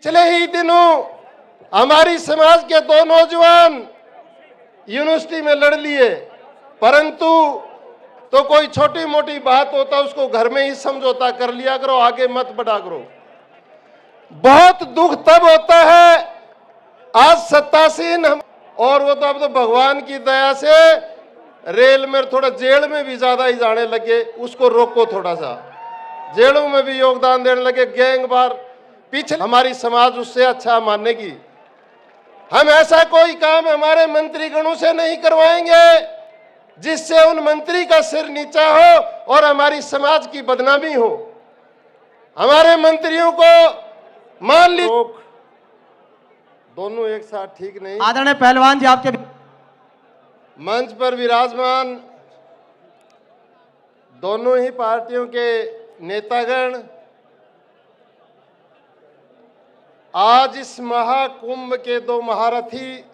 पिछले ही दिनों हमारी समाज के दो नौजवान यूनिवर्सिटी में लड़ लिए, परंतु तो कोई छोटी मोटी बात होता उसको घर में ही समझौता कर लिया करो, आगे मत बढ़ा करो। बहुत दुख तब होता है आज सत्तासीन और वो तो अब तो भगवान की दया से रेल में थोड़ा जेल में भी ज्यादा ही जाने लगे, उसको रोको, थोड़ा सा जेलों में भी योगदान देने लगे, गैंगवार पीछे हमारी समाज उससे अच्छा मानेगी। हम ऐसा कोई काम हमारे मंत्रीगणों से नहीं करवाएंगे जिससे उन मंत्री का सिर नीचा हो और हमारी समाज की बदनामी हो। हमारे मंत्रियों को मान ली दोनों एक साथ ठीक नहीं। आदरणीय पहलवान जी आपके मंच पर विराजमान दोनों ही पार्टियों के नेतागण आज इस महाकुंभ के दो महारथी,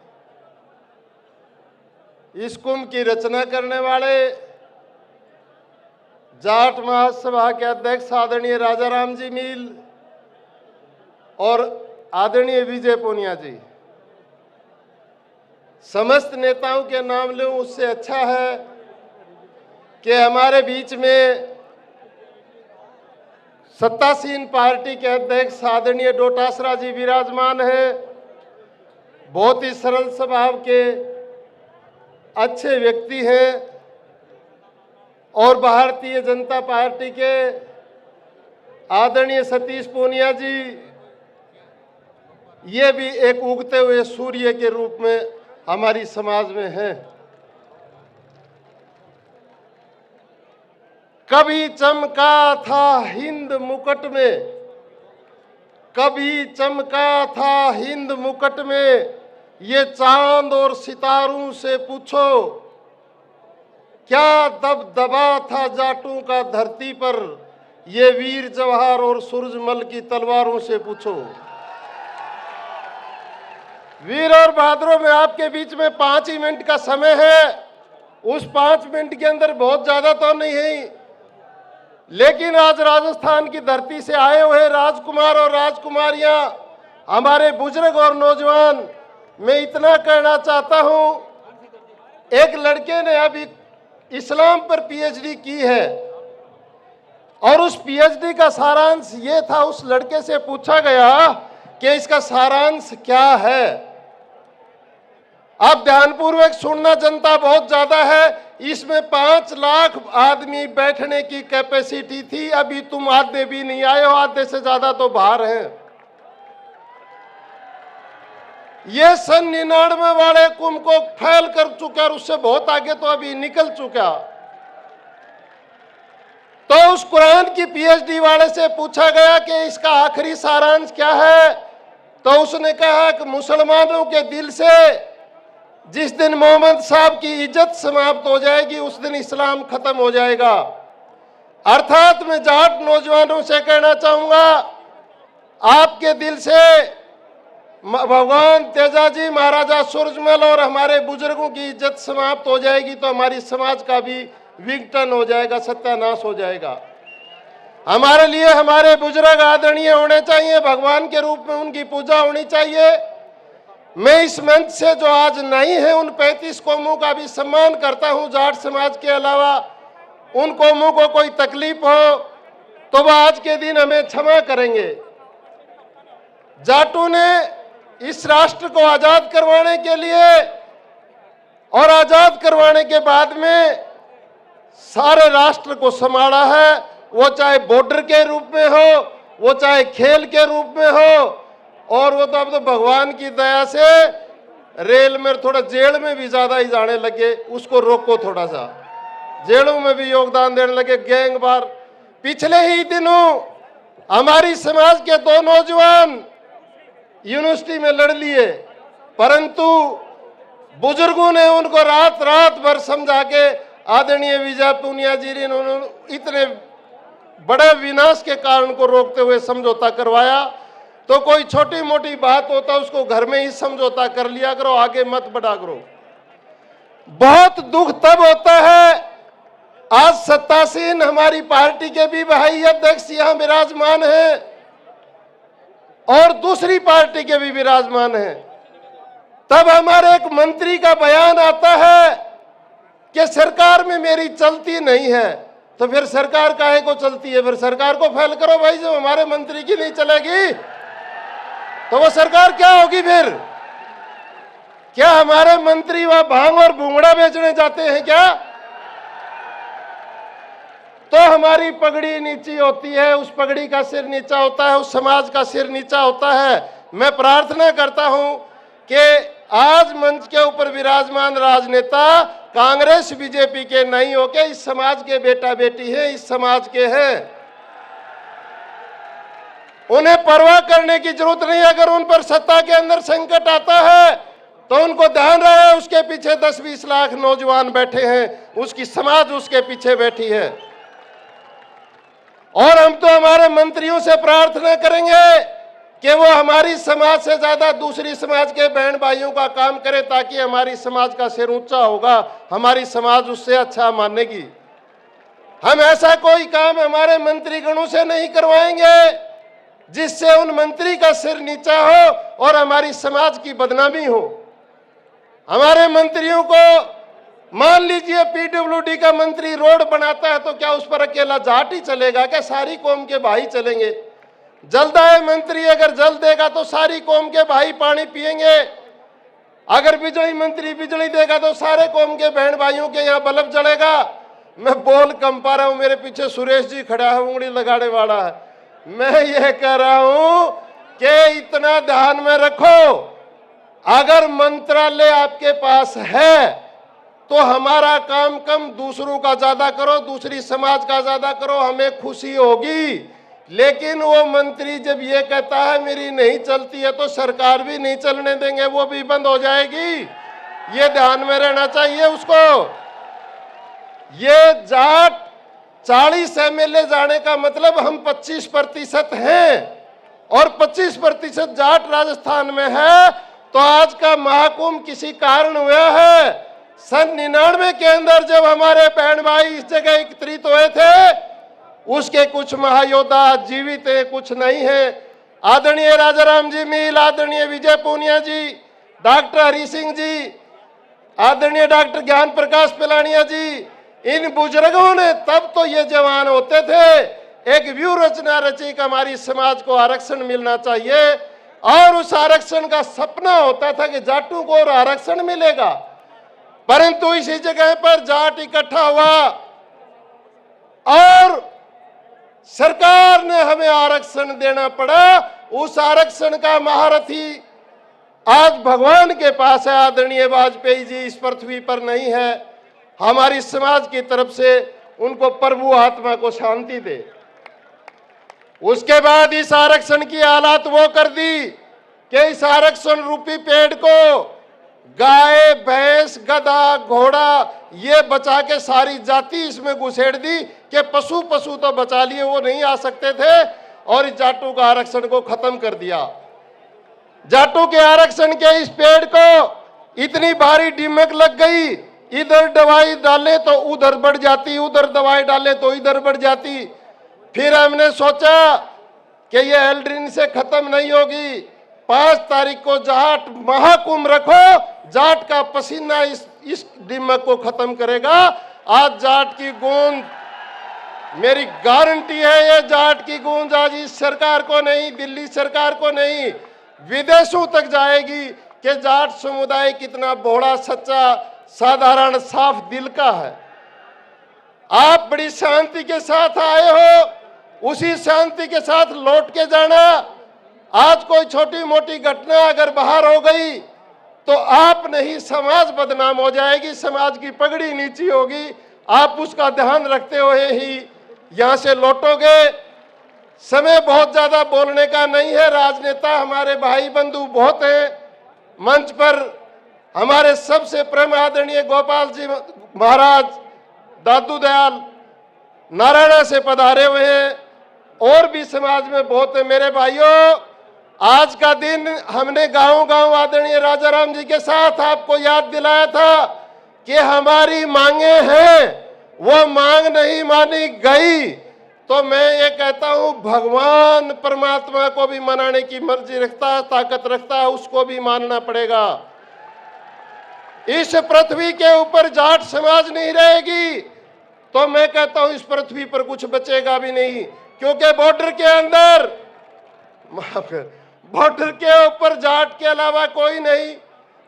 इस कुंभ की रचना करने वाले जाट महासभा के अध्यक्ष आदरणीय राजाराम जी मील और आदरणीय विजय पूनिया जी, समस्त नेताओं के नाम लूं उससे अच्छा है कि हमारे बीच में सत्तासीन पार्टी के अध्यक्ष आदरणीय डोटासरा जी विराजमान हैं। बहुत ही सरल स्वभाव के अच्छे व्यक्ति हैं और भारतीय जनता पार्टी के आदरणीय सतीश पूनिया जी, ये भी एक उगते हुए सूर्य के रूप में हमारी समाज में हैं। कभी चमका था हिंद मुकुट में, कभी चमका था हिंद मुकुट में, ये चांद और सितारों से पूछो, क्या दबदबा था जाटों का धरती पर, ये वीर जवाहर और सूरजमल की तलवारों से पूछो। वीर और बहादुरों में आपके बीच में 5 ही मिनट का समय है, उस 5 मिनट के अंदर बहुत ज्यादा तो नहीं है, लेकिन आज राजस्थान की धरती से आए हुए राजकुमार और राजकुमारियां, हमारे बुजुर्ग और नौजवान, मैं इतना कहना चाहता हूं, एक लड़के ने अभी इस्लाम पर पीएचडी की है और उस पीएचडी का सारांश ये था, उस लड़के से पूछा गया कि इसका सारांश क्या है। आप ध्यानपूर्वक सुनना, जनता बहुत ज्यादा है, इसमें 5 लाख आदमी बैठने की कैपेसिटी थी, अभी तुम आधे भी नहीं आए हो, आधे से ज्यादा तो बाहर हैं। ये सन 99 वाले कुंभ को फैल कर चुका और उससे बहुत आगे तो अभी निकल चुका। तो उस कुरान की पीएचडी वाले से पूछा गया कि इसका आखिरी सारांश क्या है, तो उसने कहा कि मुसलमानों के दिल से जिस दिन मोहम्मद साहब की इज्जत समाप्त हो जाएगी उस दिन इस्लाम खत्म हो जाएगा। अर्थात मैं जाट नौजवानों से कहना चाहूंगा, आपके दिल से भगवान तेजाजी, महाराजा सूरजमल और हमारे बुजुर्गों की इज्जत समाप्त हो जाएगी तो हमारी समाज का भी विघटन हो जाएगा, सत्यानाश हो जाएगा। हमारे लिए हमारे बुजुर्ग आदरणीय होने चाहिए, भगवान के रूप में उनकी पूजा होनी चाहिए। मैं इस मंच से जो आज नहीं है उन 35 कौमों का भी सम्मान करता हूं। जाट समाज के अलावा उन कौमों को कोई तकलीफ हो तो वह आज के दिन हमें क्षमा करेंगे। जाटों ने इस राष्ट्र को आजाद करवाने के लिए और आजाद करवाने के बाद में सारे राष्ट्र को संभाला है, वो चाहे बॉर्डर के रूप में हो, वो चाहे खेल के रूप में हो, और वो तो अब तो भगवान की दया से रेल में थोड़ा जेल में भी ज्यादा ही जाने लगे, उसको रोको, थोड़ा सा जेलों में भी योगदान देने लगे, गैंगवार। पिछले ही दिनों हमारी समाज के दो नौजवान यूनिवर्सिटी में लड़ लिए, परंतु बुजुर्गों ने उनको रात रात भर समझा के आदरणीय विजय पूनिया जी ने उन्होंने इतने बड़े विनाश के कारण को रोकते हुए समझौता करवाया। तो कोई छोटी मोटी बात होता उसको घर में ही समझौता कर लिया करो, आगे मत बढ़ा करो। बहुत दुख तब होता है आज सत्तासीन हमारी पार्टी के भी भाई अध्यक्ष यहां विराजमान हैं, और दूसरी पार्टी के भी विराजमान हैं, तब हमारे एक मंत्री का बयान आता है कि सरकार में मेरी चलती नहीं है। तो फिर सरकार काहे को चलती है? फिर सरकार को फेल करो भाई। जब हमारे मंत्री की नहीं चलेगी तो वो सरकार क्या होगी? फिर क्या हमारे मंत्री वहां भांग और भूंगड़ा बेचने जाते हैं क्या? तो हमारी पगड़ी नीची होती है, उस पगड़ी का सिर नीचा होता है, उस समाज का सिर नीचा होता है। मैं प्रार्थना करता हूं कि आज मंच के ऊपर विराजमान राजनेता कांग्रेस बीजेपी के नहीं होके इस समाज के बेटा बेटी हैं, इस समाज के हैं। उन्हें परवाह करने की जरूरत नहीं। अगर उन पर सत्ता के अंदर संकट आता है तो उनको ध्यान रहे उसके पीछे 10-20 लाख नौजवान बैठे हैं, उसकी समाज उसके पीछे बैठी है। और हम तो हमारे मंत्रियों से प्रार्थना करेंगे कि वो हमारी समाज से ज्यादा दूसरी समाज के बहन भाइयों का काम करे, ताकि हमारी समाज का सिर ऊंचा होगा, हमारी समाज उससे अच्छा मानेगी। हम ऐसा कोई काम हमारे मंत्रीगणों से नहीं करवाएंगे जिससे उन मंत्री का सिर नीचा हो और हमारी समाज की बदनामी हो। हमारे मंत्रियों को, मान लीजिए पीडब्ल्यूडी का मंत्री रोड बनाता है तो क्या उस पर अकेला जाट ही चलेगा? क्या सारी कौम के भाई चलेंगे? जलदाय मंत्री अगर जल देगा तो सारी कौम के भाई पानी पिएंगे। अगर बिजली मंत्री बिजली देगा तो सारे कौम के बहन भाइयों के यहाँ बल्ब जलेगा। मैं बोल कम पा रहा हूं, मेरे पीछे सुरेश जी खड़ा है, उंगली लगाने वाला है। मैं ये कह रहा हूं कि इतना ध्यान में रखो, अगर मंत्रालय आपके पास है तो हमारा काम कम, दूसरों का ज्यादा करो, दूसरी समाज का ज्यादा करो, हमें खुशी होगी। लेकिन वो मंत्री जब ये कहता है मेरी नहीं चलती है तो सरकार भी नहीं चलने देंगे, वो भी बंद हो जाएगी। ये ध्यान में रहना चाहिए उसको। ये जाट 40 एमएलए जाने का मतलब हम 25% हैं और 25% जाट राजस्थान में है। तो आज का महाकुंभ किसी कारण हुआ है। सन 99 के अंदर जब हमारे बहन भाई इस जगह एकत्रित हुए थे, उसके कुछ महायोद्धा जीवित है, कुछ नहीं है। आदरणीय राजाराम जी मील, आदरणीय विजय पूनिया जी, डॉक्टर हरि सिंह जी, आदरणीय डॉक्टर ज्ञान प्रकाश पिलानिया जी, इन बुजुर्गों ने तब तो ये जवान होते थे, एक व्यूह रचना रची कि हमारी समाज को आरक्षण मिलना चाहिए। और उस आरक्षण का सपना होता था कि जाटों को और आरक्षण मिलेगा। परंतु इसी जगह पर जाट इकट्ठा हुआ और सरकार ने हमें आरक्षण देना पड़ा। उस आरक्षण का महारथी आज भगवान के पास है। आदरणीय वाजपेयी जी इस पृथ्वी पर नहीं है। हमारी समाज की तरफ से उनको प्रभु आत्मा को शांति दे। उसके बाद इस आरक्षण की हालत वो कर दी कि इस आरक्षण रूपी पेड़ को गाय, भैंस, गधा, घोड़ा ये बचा के सारी जाति इसमें घुसेड़ दी कि पशु तो बचा लिए, वो नहीं आ सकते थे। और इस जाटों का आरक्षण को खत्म कर दिया। जाटों के आरक्षण के इस पेड़ को इतनी भारी दीमक लग गई, इधर दवाई डाले तो उधर बढ़ जाती, उधर दवाई डाले तो इधर बढ़ जाती। फिर हमने सोचा कि ये एल्ड्रिन से खत्म नहीं होगी। 5 तारीख को जाट महाकुंभ रखो, जाट का पसीना इस दीमक को खत्म करेगा। आज जाट की गूंज, मेरी गारंटी है, ये जाट की गूंज आज इस सरकार को नहीं, दिल्ली सरकार को नहीं, विदेशों तक जाएगी कि जाट समुदाय कितना भोला, सच्चा, साधारण, साफ दिल का है। आप बड़ी शांति के साथ आए हो, उसी शांति के साथ लौट के जाना। आज कोई छोटी मोटी घटना अगर बाहर हो गई तो आप नहीं, समाज बदनाम हो जाएगी, समाज की पगड़ी नीची होगी। आप उसका ध्यान रखते हुए ही यहां से लौटोगे। समय बहुत ज्यादा बोलने का नहीं है। राजनेता हमारे भाई बंधु बहुत हैं मंच पर। हमारे सबसे प्रेम आदरणीय गोपाल जी महाराज दादू दयाल नारायणा से पधारे हुए हैं, और भी समाज में बहुत है। मेरे भाइयों, आज का दिन हमने गांव-गांव आदरणीय राजाराम जी के साथ आपको याद दिलाया था कि हमारी मांगे हैं, वो मांग नहीं मानी गई। तो मैं ये कहता हूं, भगवान परमात्मा को भी मनाने की मर्जी रखता है, ताकत रखता है, उसको भी मानना पड़ेगा। इस पृथ्वी के ऊपर जाट समाज नहीं रहेगी तो मैं कहता हूं इस पृथ्वी पर कुछ बचेगा भी नहीं, क्योंकि बॉर्डर के अंदर, बॉर्डर के ऊपर जाट के अलावा कोई नहीं,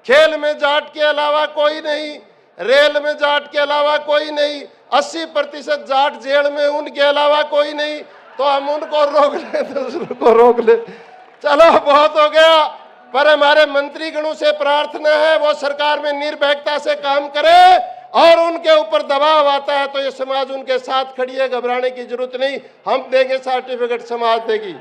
खेल में जाट के अलावा कोई नहीं, रेल में जाट के अलावा कोई नहीं, 80% जाट जेल में, उनके अलावा कोई नहीं। तो हम उनको रोक ले, दूसरों को रोक ले, चलो बहुत हो गया। पर हमारे मंत्रीगणों से प्रार्थना है वो सरकार में निर्भीकता से काम करे, और उनके ऊपर दबाव आता है तो ये समाज उनके साथ खड़ी है, घबराने की जरूरत नहीं। हम देंगे सर्टिफिकेट, समाज देगी।